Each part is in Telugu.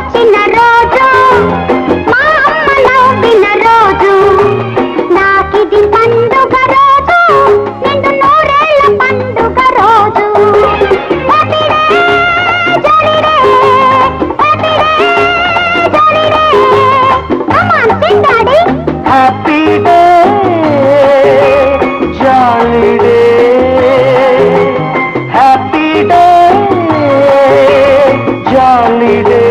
వచ్చిన రోజు మా అమ్మ నవ్విన రోజు నాకిది పండుగ రోజు నిండు నూరేళ్ల పండుగ రోజు happy day jolly day happy day jolly day come on sing daddy happy day jolly day happy day jolly day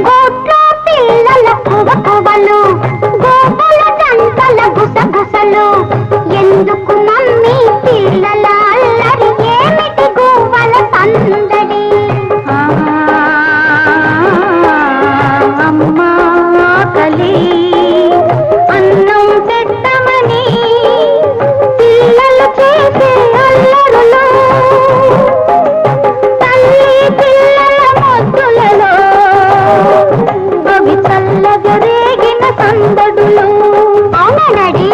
గోట్ల పిల్లల కువకువలు గోపుల జంటల గుసగుసలు ఎందుకు మమ్మీ పిల్లల అల్లరి ఏమిటి గువ్వల సందడి అమ్మా ఆకలి అన్నం పెట్టమని పిల్లలు చేసే అల్లరులు తల్లి పిల్లల ముద్దులలో అవి చల్లగా రేగిన సందడులు అవునా డాడీ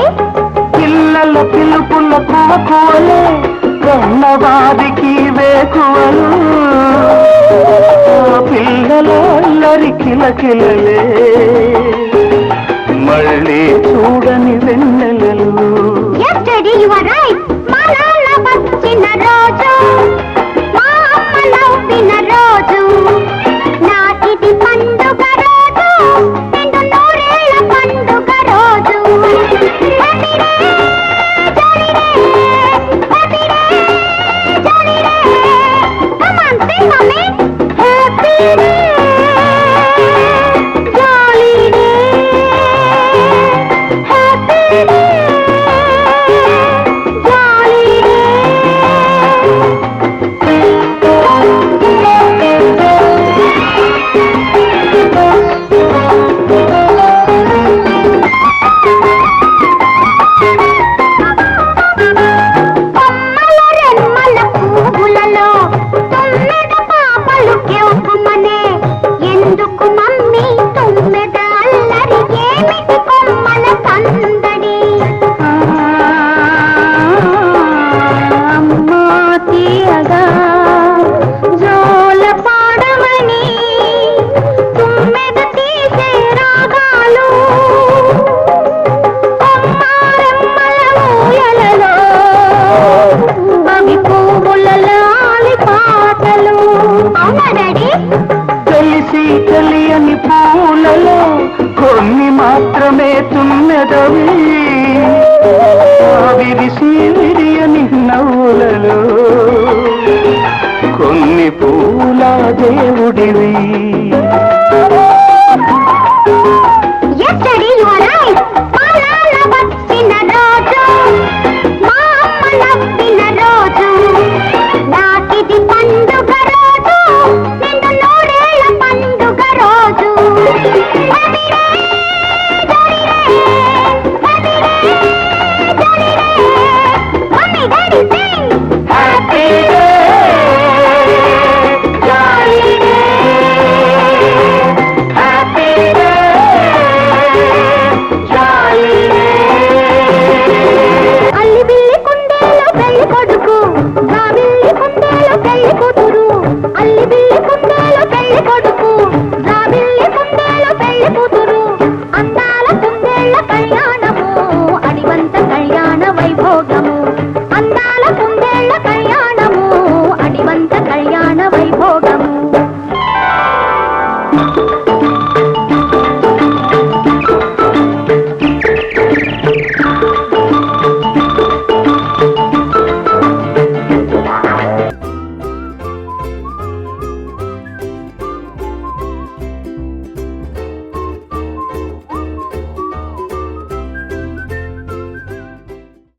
పిల్లల పిలుపుల కువకువలే కన్నవాదికి వేకువలు పిల్లల అల్లరి కిలకిలలే మళ్ళీ చూడని వెన్నెలలు yes daddy you are right మా నాన్న వచ్చిన రోజు మా అమ్మ నవ్విన రోజు నాకిది పండుగ రోజు నిండు నూరేళ్ల పండుగ రోజు happy day jolly day happy day jolly day come on Singh mummy happy day jolly day happy day jolly day కొమ్మల రెమ్మల పువ్వులలో తుమ్మెద పాపలు కెవ్వుమనే ఎందుకు మమ్మీ తుమ్మెద అల్లరి ఏమిటి కొమ్మల సందడి అమ్మా తీయగా జోల పాడమని తుమ్మెద తీసే రాగాలు కొమ్మారెమ్మల ఊయలలో అవి పువ్వుల లాలి పాటలు అవునా డాడీ తెలిసి తెలియని పూలలో కొన్ని మాత్రమే తుమ్మెదవి విరిసి విరియని నవ్వులలో కొన్ని పూల దేవుడివి